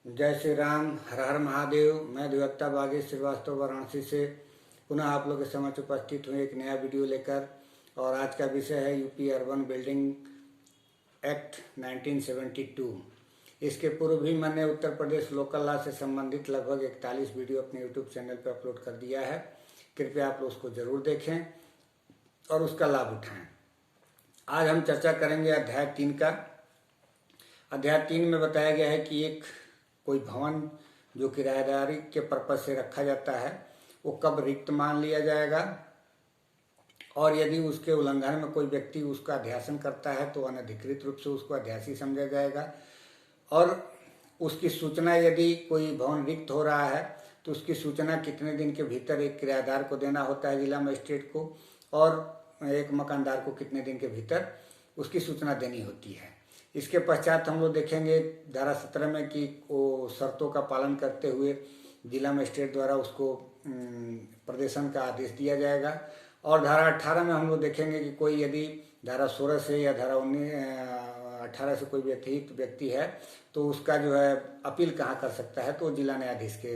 जय श्री राम। हर हर महादेव। मैं दिवक्ता बागेश श्रीवास्तव वाराणसी से पुनः आप लोगों के समक्ष उपस्थित हुए एक नया वीडियो लेकर। और आज का विषय है यूपी अर्बन बिल्डिंग एक्ट 1972। इसके पूर्व भी मैंने उत्तर प्रदेश लोकल लॉ से संबंधित लगभग 41 वीडियो अपने यूट्यूब चैनल पर अपलोड कर दिया है। कृपया आप लोग उसको जरूर देखें और उसका लाभ उठाएं। आज हम चर्चा करेंगे अध्याय 3 का। अध्याय 3 में बताया गया है कि एक कोई भवन जो किराएदारी के पर्पज से रखा जाता है वो कब रिक्त मान लिया जाएगा, और यदि उसके उल्लंघन में कोई व्यक्ति उसका अध्यासन करता है तो अनधिकृत रूप से उसको अध्यासी समझा जाएगा। और उसकी सूचना, यदि कोई भवन रिक्त हो रहा है तो उसकी सूचना कितने दिन के भीतर एक किराएदार को देना होता है, जिला मजिस्ट्रेट को, और एक मकानदार को कितने दिन के भीतर उसकी सूचना देनी होती है। इसके पश्चात हम लोग देखेंगे धारा 17 में कि वो शर्तों का पालन करते हुए जिला मजिस्ट्रेट द्वारा उसको प्रदर्शन का आदेश दिया जाएगा। और धारा 18 में हम लोग देखेंगे कि कोई यदि धारा 16 से या धारा 18 से कोई व्यक्ति है तो उसका जो है अपील कहाँ कर सकता है, तो जिला न्यायाधीश के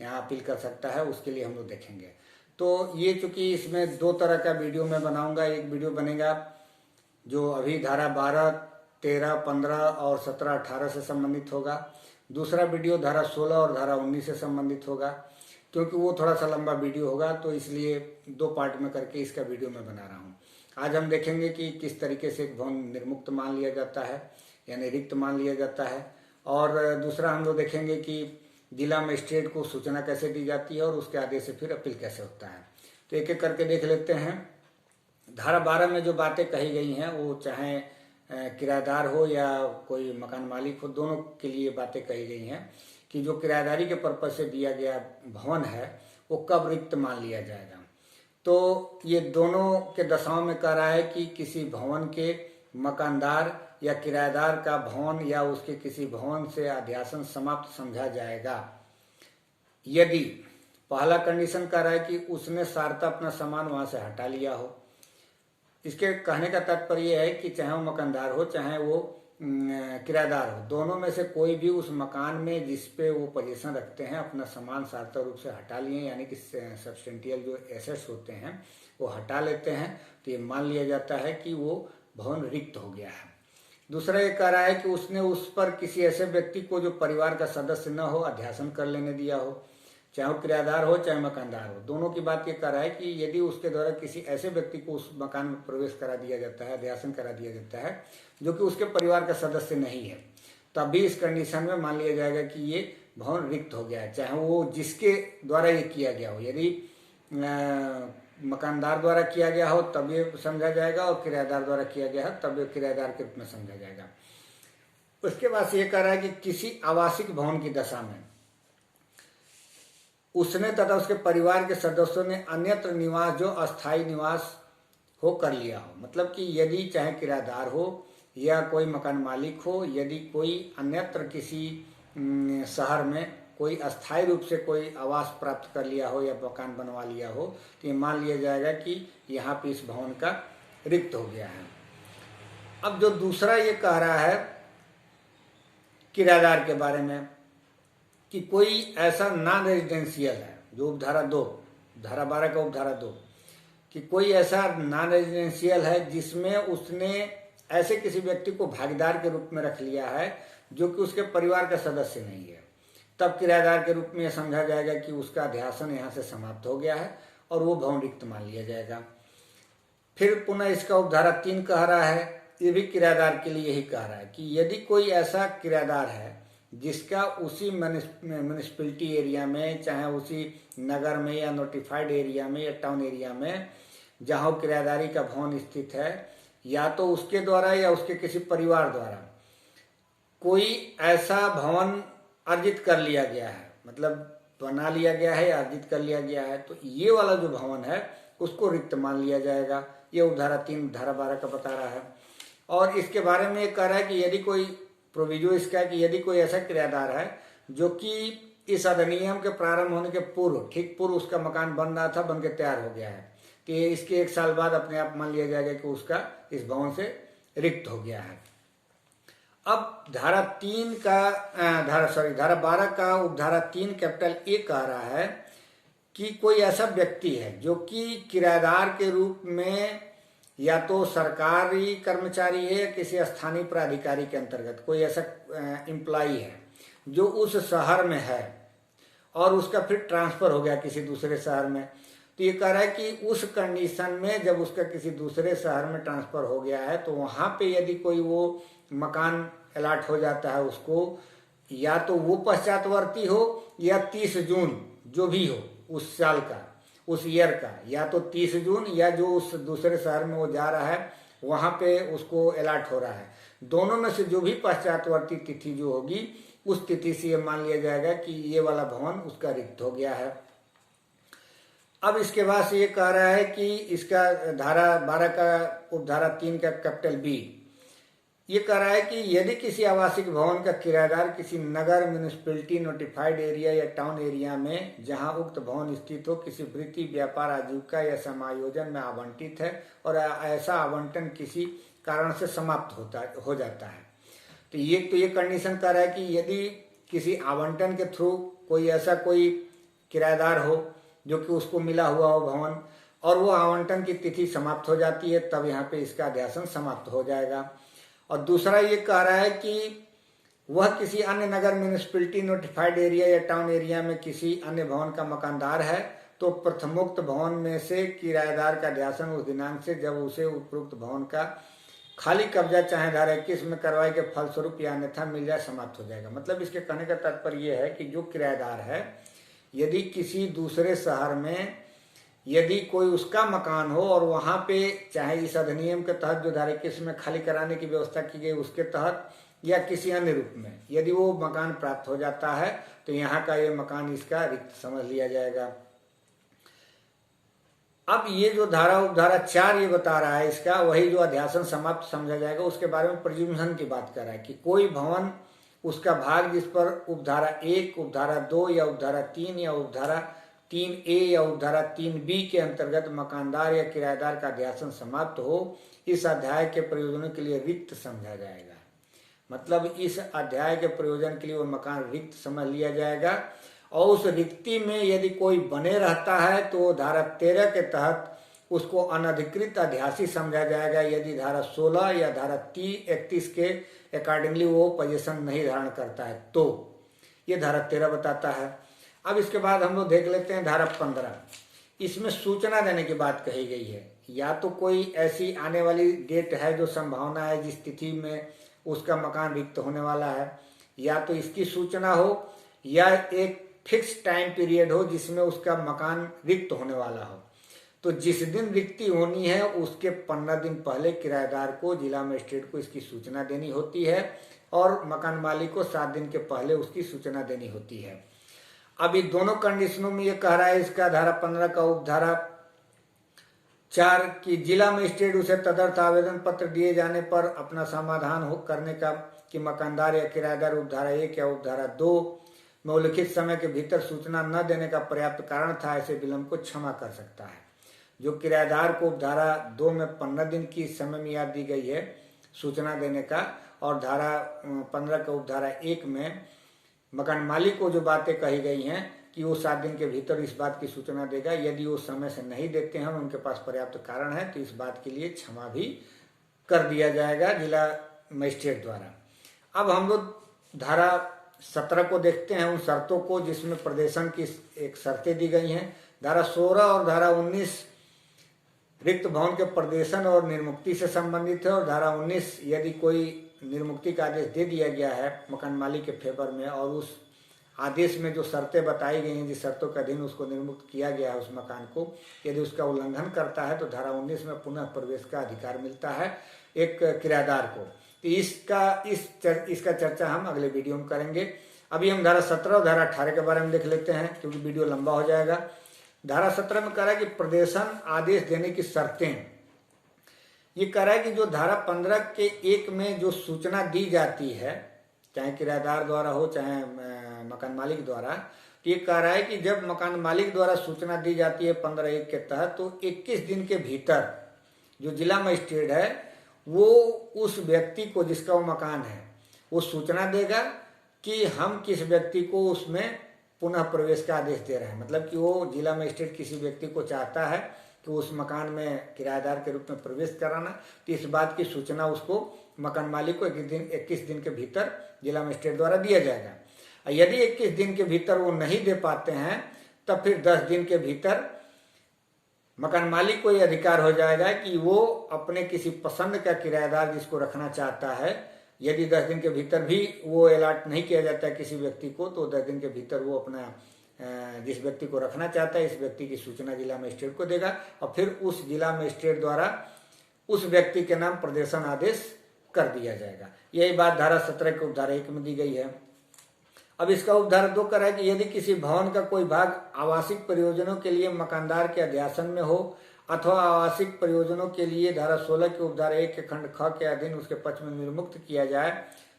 यहाँ अपील कर सकता है। उसके लिए हम लोग देखेंगे। तो ये चूंकि इसमें 2 तरह का वीडियो मैं बनाऊंगा। एक वीडियो बनेगा जो अभी धारा 12, 13, 15 और 17, 18 से संबंधित होगा। दूसरा वीडियो धारा 16 और धारा 19 से संबंधित होगा। क्योंकि वो थोड़ा सा लंबा वीडियो होगा तो इसलिए 2 पार्ट में करके इसका वीडियो मैं बना रहा हूँ। आज हम देखेंगे कि किस तरीके से एक भवन निर्मुक्त मान लिया जाता है, यानी रिक्त मान लिया जाता है। और दूसरा हम लोग देखेंगे कि जिला मजिस्ट्रेट को सूचना कैसे दी जाती है और उसके आदेश से फिर अपील कैसे होता है। तो एक एक करके देख लेते हैं। धारा 12 में जो बातें कही गई हैं वो चाहे किराएदार हो या कोई मकान मालिक हो, दोनों के लिए बातें कही गई हैं कि जो किराएदारी के पर्पज से दिया गया भवन है वो कब रिक्त मान लिया जाएगा। तो ये दोनों के दशाओं में कह रहा है कि किसी भवन के मकानदार या किराएदार का भवन या उसके किसी भवन से अध्यासन समाप्त समझा जाएगा यदि पहला कंडीशन कह रहा है कि उसने सारता अपना सामान वहां से हटा लिया हो। इसके कहने का तात्पर्य है कि चाहे वो मकानदार हो चाहे वो किराएदार हो, दोनों में से कोई भी उस मकान में जिस पे वो पोजीशन रखते हैं अपना सामान सार्थक रूप से हटा लिए, यानी कि सब्सटेंटियल जो एसेट्स होते हैं वो हटा लेते हैं, तो ये मान लिया जाता है कि वो भवन रिक्त हो गया है। दूसरा ये कह रहा है कि उसने उस पर किसी ऐसे व्यक्ति को जो परिवार का सदस्य न हो अध्यासन कर लेने दिया हो, चाहे वो किराएदार हो चाहे मकानदार हो। दोनों की बात ये कर रहा है कि यदि उसके द्वारा किसी ऐसे व्यक्ति को उस मकान में प्रवेश करा दिया जाता है, अध्यासन करा दिया जाता है जो कि उसके परिवार का सदस्य नहीं है, तब भी इस कंडीशन में मान लिया जाएगा कि ये भवन रिक्त हो गया है, चाहे वो जिसके द्वारा ये किया गया हो। यदि मकानदार द्वारा किया गया हो तब ये समझा जाएगा, और किराएदार द्वारा किया गया है तब ये किराएदार के रूप में समझा जाएगा। उसके बाद ये कह रहा है कि किसी आवासिक भवन की दशा में उसने तथा उसके परिवार के सदस्यों ने अन्यत्र निवास जो अस्थायी निवास हो कर लिया हो। मतलब कि यदि चाहे किराएदार हो या कोई मकान मालिक हो, यदि कोई अन्यत्र किसी शहर में कोई अस्थायी रूप से कोई आवास प्राप्त कर लिया हो या मकान बनवा लिया हो, तो ये मान लिया जाएगा कि यहाँ पे इस भवन का रिक्त हो गया है। अब जो दूसरा ये कह रहा है किराएदार के बारे में कि कोई ऐसा नॉन रेजिडेंशियल है, जो उपधारा 2, धारा 12 का उपधारा 2, कि कोई ऐसा नॉन रेजिडेंशियल है जिसमें उसने ऐसे किसी व्यक्ति को भागीदार के रूप में रख लिया है जो कि उसके परिवार का सदस्य नहीं है, तब किराएदार के रूप में यह समझा जाएगा कि उसका अध्यासन यहाँ से समाप्त हो गया है और वो भवन रिक्त मान लिया जाएगा। फिर पुनः इसका उपधारा 3 कह रहा है, ये भी किराएदार के लिए ही कह रहा है कि यदि कोई ऐसा किराएदार है जिसका उसी म्यूनिसिपैलिटी एरिया में, चाहे उसी नगर में या नोटिफाइड एरिया में या टाउन एरिया में जहाँ किराएदारी का भवन स्थित है, या तो उसके द्वारा या उसके किसी परिवार द्वारा कोई ऐसा भवन अर्जित कर लिया गया है, मतलब बना लिया गया है या अर्जित कर लिया गया है, तो ये वाला जो भवन है उसको रिक्त मान लिया जाएगा। ये उपधारा 3 धारा 12 का बता रहा है। और इसके बारे में कह रहा है कि यदि कोई प्रोविजो इसका है कि यदि कोई ऐसा किराएदार है जो कि इस अधिनियम के प्रारंभ होने के पूर्व, ठीक पूर्व उसका मकान बन रहा था, बन के तैयार हो गया है, तो इसके 1 साल बाद अपने आप मान लिया जाएगा कि उसका इस भवन से रिक्त हो गया है। अब धारा 12 का उपधारा 3 कैपिटल ए कह रहा है कि कोई ऐसा व्यक्ति है जो कि किराएदार के रूप में या तो सरकारी कर्मचारी है या किसी स्थानीय प्राधिकारी के अंतर्गत कोई ऐसा एम्प्लॉई है जो उस शहर में है और उसका फिर ट्रांसफर हो गया किसी दूसरे शहर में। तो ये कह रहा है कि उस कंडीशन में जब उसका किसी दूसरे शहर में ट्रांसफर हो गया है तो वहां पे यदि कोई वो मकान अलॉट हो जाता है उसको, या तो वो पश्चातवर्ती हो या 30 जून जो भी हो उस साल का, उस ईयर का, या तो 30 जून या जो उस दूसरे शहर में वो जा रहा है वहां पे उसको अलॉट हो रहा है, दोनों में से जो भी पश्चातवर्ती तिथि जो होगी उस तिथि से ये मान लिया जाएगा कि ये वाला भवन उसका रिक्त हो गया है। अब इसके बाद से ये कह रहा है कि इसका धारा 12 का उपधारा 3 का कैपिटल बी ये कह रहा है कि यदि किसी आवासिक भवन का किराएदार किसी नगर, म्यूनिसिपैलिटी, नोटिफाइड एरिया या टाउन एरिया में जहां उक्त भवन स्थित हो किसी वृत्ति, व्यापार, आजीविका या समायोजन में आवंटित है और ऐसा आवंटन किसी कारण से समाप्त हो जाता है, तो ये कंडीशन कर रहा है कि यदि किसी आवंटन के थ्रू कोई ऐसा कोई किराएदार हो जो कि उसको मिला हुआ हो भवन और वो आवंटन की तिथि समाप्त हो जाती है, तब यहाँ पे इसका अध्यासन समाप्त हो जाएगा। और दूसरा ये कह रहा है कि वह किसी अन्य नगर, म्यूनिसिपैलिटी, नोटिफाइड एरिया या टाउन एरिया में किसी अन्य भवन का मकानदार है तो प्रथमोक्त भवन में से किराएदार का अध्यासन उस दिनांक से जब उसे उपरोक्त भवन का खाली कब्जा चाहे धारा 21 में करवाए के फलस्वरूप या अन्यथा मिल जाए समाप्त हो जाएगा। मतलब इसके कहने का तात्पर्य यह है कि जो किराएदार है यदि किसी दूसरे शहर में यदि कोई उसका मकान हो और वहां पे चाहे इस अधिनियम के तहत जो धारा 21 में खाली कराने की व्यवस्था की गई उसके तहत या किसी अन्य रूप में यदि वो मकान प्राप्त हो जाता है तो यहाँ का ये मकान इसका रिक्त समझ लिया जाएगा। अब ये जो धारा उपधारा 4 ये बता रहा है इसका वही जो अध्यासन समाप्त समझा जाएगा उसके बारे में प्रिजुम्पशन की बात कर रहा है कि कोई भवन उसका भाग जिस पर उपधारा 1, उपधारा 2 या उपधारा 3 या उपधारा 3A या उपधारा 3B के अंतर्गत मकानदार या किराएदार का अध्यासन समाप्त हो इस अध्याय के प्रयोजनों के लिए रिक्त समझा जाएगा। मतलब इस अध्याय के प्रयोजन के लिए वो मकान रिक्त समझ लिया जाएगा और उस रिक्ति में यदि कोई बने रहता है तो धारा 13 के तहत उसको अनधिकृत अध्यासी समझा जाएगा यदि धारा 16 या धारा 31 के अकॉर्डिंगली वो पोजीशन नहीं धारण करता है तो ये धारा 13 बताता है। अब इसके बाद हम लोग देख लेते हैं धारा 15। इसमें सूचना देने की बात कही गई है, या तो कोई ऐसी आने वाली डेट है जो संभावना है जिस तिथि में उसका मकान रिक्त होने वाला है, या तो इसकी सूचना हो या एक फिक्स टाइम पीरियड हो जिसमें उसका मकान रिक्त होने वाला हो। तो जिस दिन रिक्ति होनी है उसके 15 दिन पहले किराएदार को, जिला मजिस्ट्रेट को इसकी सूचना देनी होती है और मकान मालिक को 7 दिन के पहले उसकी सूचना देनी होती है। अभी दोनों कंडीशनों में ये कह रहा है इसका धारा 15 का उपधारा 4 की जिला मजिस्ट्रेट उसे तदर्थ आवेदन पत्र दिए जाने पर अपना समाधान करने का कि मकानदार या किराएदार उपधारा 1 या उपधारा 2 में उल्लिखित समय के भीतर सूचना न देने का पर्याप्त कारण था, ऐसे विलंब को क्षमा कर सकता है। जो किराएदार को उपधारा 2 में 15 दिन की समय मियाद दी गई है सूचना देने का और धारा 15 का उपधारा 1 में मकान मालिक को जो बातें कही गई हैं कि वो 7 दिन के भीतर इस बात की सूचना देगा, यदि वो समय से नहीं देते हैं और उनके पास पर्याप्त कारण है तो इस बात के लिए क्षमा भी कर दिया जाएगा जिला मजिस्ट्रेट द्वारा। अब हम लोग धारा 17 को देखते हैं, उन शर्तों को जिसमें प्रदेशन की एक शर्तें दी गई हैं। धारा 16 और धारा 19 रिक्त भवन के प्रदेशन और निर्मुक्ति से संबंधित है और धारा 19 यदि कोई निर्मुक्ति का आदेश दे दिया गया है मकान मालिक के फेवर में और उस आदेश में जो शर्तें बताई गई हैं जिस शर्तों के अधीन उसको निर्मुक्त किया गया है उस मकान को, यदि उसका उल्लंघन करता है तो धारा 19 में पुनः प्रवेश का अधिकार मिलता है एक किराएदार को। तो इसका चर्चा हम अगले वीडियो में करेंगे। अभी हम धारा 17 और धारा 18 के बारे में देख लेते हैं क्योंकि वीडियो लंबा हो जाएगा। धारा 17 में कह रहा है कि प्रदेशन आदेश देने की शर्तें। ये कह रहा है कि जो धारा 15 के 1 में जो सूचना दी जाती है चाहे किराएदार द्वारा हो चाहे मकान मालिक द्वारा, ये कह रहा है कि जब मकान मालिक द्वारा सूचना दी जाती है 15(1) के तहत तो 21 दिन के भीतर जो जिला मजिस्ट्रेट है वो उस व्यक्ति को जिसका वो मकान है वो सूचना देगा कि हम किस व्यक्ति को उसमें पुनः प्रवेश का आदेश दे रहे हैं। मतलब कि वो जिला मजिस्ट्रेट किसी व्यक्ति को चाहता है कि उस मकान में किराएदार के रूप में प्रवेश कराना, तो इस बात की सूचना उसको मकान मालिक को 21 दिन के भीतर जिला मजिस्ट्रेट द्वारा दिया जाएगा। यदि 21 दिन के भीतर वो नहीं दे पाते हैं तब फिर 10 दिन के भीतर मकान मालिक को यह अधिकार हो जाएगा कि वो अपने किसी पसंद का किराएदार जिसको रखना चाहता है, यदि 10 दिन के भीतर भी वो अलॉट नहीं किया जाता है किसी व्यक्ति को, तो 10 दिन के भीतर वो अपना जिस व्यक्ति को रखना चाहता है इस व्यक्ति की सूचना जिला मजिस्ट्रेट को देगा और फिर उस जिला मजिस्ट्रेट द्वारा उस व्यक्ति के नाम प्रदर्शन आदेश कर दिया जाएगा। यही बात धारा 17 के उपधारा 1 में दी गई है। अब इसका उपधारा 2 कह रहा है कि यदि किसी भवन का कोई भाग आवासिक प्रयोजनों के लिए मकानदार के अध्यासन में हो अथवा आवासिक प्रयोजनों के लिए धारा 16 के उपधारा 1 के खंड ख के अधीन उसके पक्ष में निर्मुक्त किया जाए,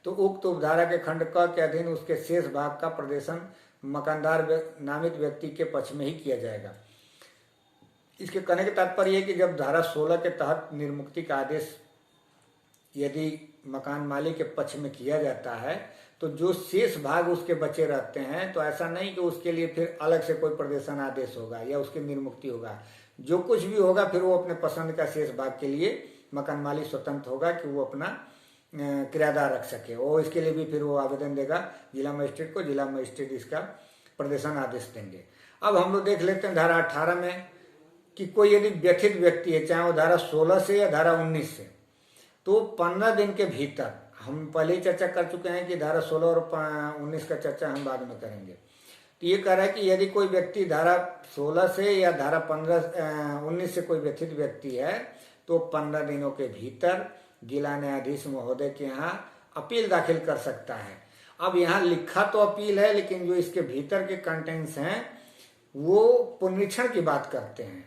तो उक्त उपधारा के खंड क के अधीन उसके शेष भाग का प्रदर्शन मकानदार नामित व्यक्ति के पक्ष में ही किया जाएगा। इसके कहने का तात्पर्य है कि जब धारा 16 के तहत निर्मुक्ति का आदेश यदि मकान मालिक के पक्ष में किया जाता है तो जो शेष भाग उसके बचे रहते हैं, तो ऐसा नहीं कि उसके लिए फिर अलग से कोई प्रदर्शन आदेश होगा या उसकी निर्मुक्ति होगा। जो कुछ भी होगा फिर वो अपने पसंद का शेष भाग के लिए मकान मालिक स्वतंत्र होगा कि वो अपना किराएदार रख सके। और इसके लिए भी फिर वो आवेदन देगा जिला मजिस्ट्रेट को, जिला मजिस्ट्रेट इसका प्रदर्शन आदेश देंगे। अब हम लोग देख लेते हैं धारा 18 में कि कोई यदि व्यथित व्यक्ति है, चाहे वो धारा 16 से या धारा 19 से, तो 15 दिन के भीतर, हम पहले ही चर्चा कर चुके हैं कि धारा 16 और 19 का चर्चा हम बाद में करेंगे। तो ये कह रहा है कि यदि कोई व्यक्ति धारा 16 से या धारा 19 से कोई व्यथित व्यक्ति है तो 15 दिनों के भीतर जिला न्यायाधीश महोदय के यहाँ अपील दाखिल कर सकता है। अब यहाँ लिखा तो अपील है, लेकिन जो इसके भीतर के कंटेंट्स हैं वो पुनरीक्षण की बात करते हैं।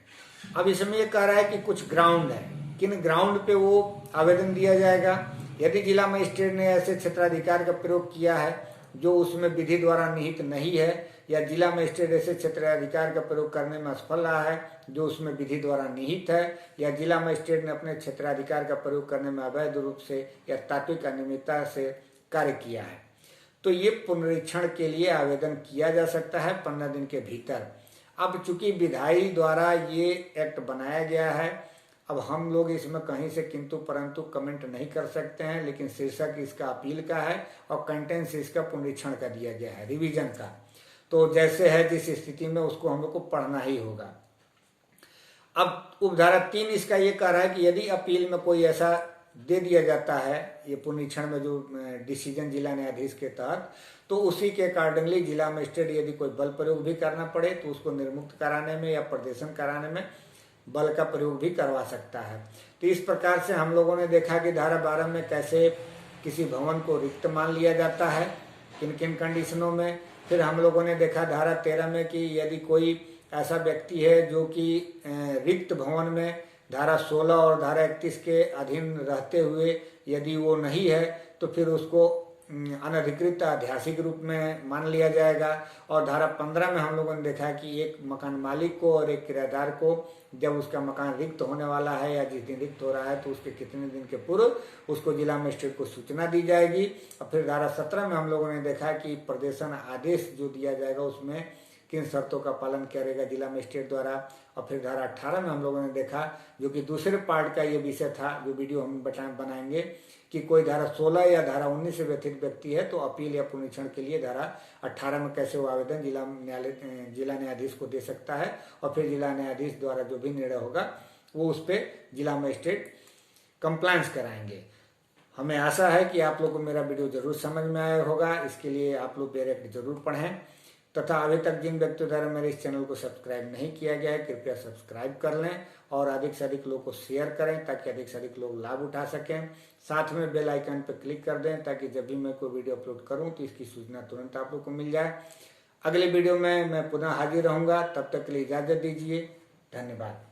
अब इसमें ये कह रहा है कि कुछ ग्राउंड है, किन ग्राउंड पे वो आवेदन दिया जाएगा। यदि जिला मजिस्ट्रेट ने ऐसे क्षेत्राधिकार का प्रयोग किया है जो उसमें विधि द्वारा निहित नहीं है, या जिला मजिस्ट्रेट ऐसे क्षेत्राधिकार का प्रयोग करने में असफल रहा है जो उसमें विधि द्वारा निहित है, या जिला मजिस्ट्रेट ने अपने क्षेत्राधिकार का प्रयोग करने में अवैध रूप से या तात्विक अनियमितता से कार्य किया है, तो ये पुनरीक्षण के लिए आवेदन किया जा सकता है 15 दिन के भीतर। अब चूंकि विधायी द्वारा ये एक्ट बनाया गया है, अब हम लोग इसमें कहीं से किंतु परंतु कमेंट नहीं कर सकते हैं, लेकिन शीर्षक इसका अपील का है और कंटेंट्स इसका पुनरीक्षण का दिया गया है, रिवीजन का। तो जैसे है जिस स्थिति में उसको हम लोग को पढ़ना ही होगा। अब उपधारा 3 इसका ये कह रहा है कि यदि अपील में कोई ऐसा दे दिया जाता है, ये पुनरीक्षण में जो डिसीजन जिला न्यायाधीश के तहत, तो उसी के अकॉर्डिंगली जिला मजिस्ट्रेट यदि कोई बल प्रयोग भी करना पड़े तो उसको निर्मुक्त कराने में या प्रदर्शन कराने में बल का प्रयोग भी करवा सकता है। तो इस प्रकार से हम लोगों ने देखा कि धारा 12 में कैसे किसी भवन को रिक्त मान लिया जाता है, किन किन कंडीशनों में। फिर हम लोगों ने देखा धारा 13 में कि यदि कोई ऐसा व्यक्ति है जो कि रिक्त भवन में धारा 16 और धारा 31 के अधीन रहते हुए यदि वो नहीं है तो फिर उसको अनधिकृत ऐतिहासिक रूप में मान लिया जाएगा। और धारा 15 में हम लोगों ने देखा कि एक मकान मालिक को और एक किराएदार को जब उसका मकान रिक्त होने वाला है या जिस दिन रिक्त हो रहा है तो उसके कितने दिन के पूर्व उसको जिला मजिस्ट्रेट को सूचना दी जाएगी। और फिर धारा 17 में हम लोगों ने देखा कि प्रदर्शन आदेश जो दिया जाएगा उसमें किन शर्तों का पालन करेगा जिला मजिस्ट्रेट द्वारा। और फिर धारा 18 में हम लोगों ने देखा, जो कि दूसरे पार्ट का ये विषय था, जो वीडियो हम बनाएंगे, कि कोई धारा 16 या धारा 19 से व्यथित व्यक्ति है तो अपील या पुनरीक्षण के लिए धारा 18 में कैसे वो आवेदन जिला न्यायाधीश को दे सकता है। और फिर जिला न्यायाधीश द्वारा जो भी निर्णय होगा वो उस पर जिला मजिस्ट्रेट कंप्लायंस कराएंगे। हमें आशा है कि आप लोग को मेरा वीडियो जरूर समझ में आया होगा। इसके लिए आप लोग डायरेक्ट जरूर पढ़ें, तथा अभी तक जिन व्यक्तियों द्वारा मेरे इस चैनल को सब्सक्राइब नहीं किया गया है कृपया सब्सक्राइब कर लें और अधिक से अधिक लोगों को शेयर करें ताकि अधिक से अधिक लोग लाभ उठा सकें। साथ में बेल आइकन पर क्लिक कर दें ताकि जब भी मैं कोई वीडियो अपलोड करूं तो इसकी सूचना तुरंत आप लोग को मिल जाए। अगले वीडियो में मैं पुनः हाजिर रहूंगा, तब तक के लिए इजाजत दीजिए। धन्यवाद।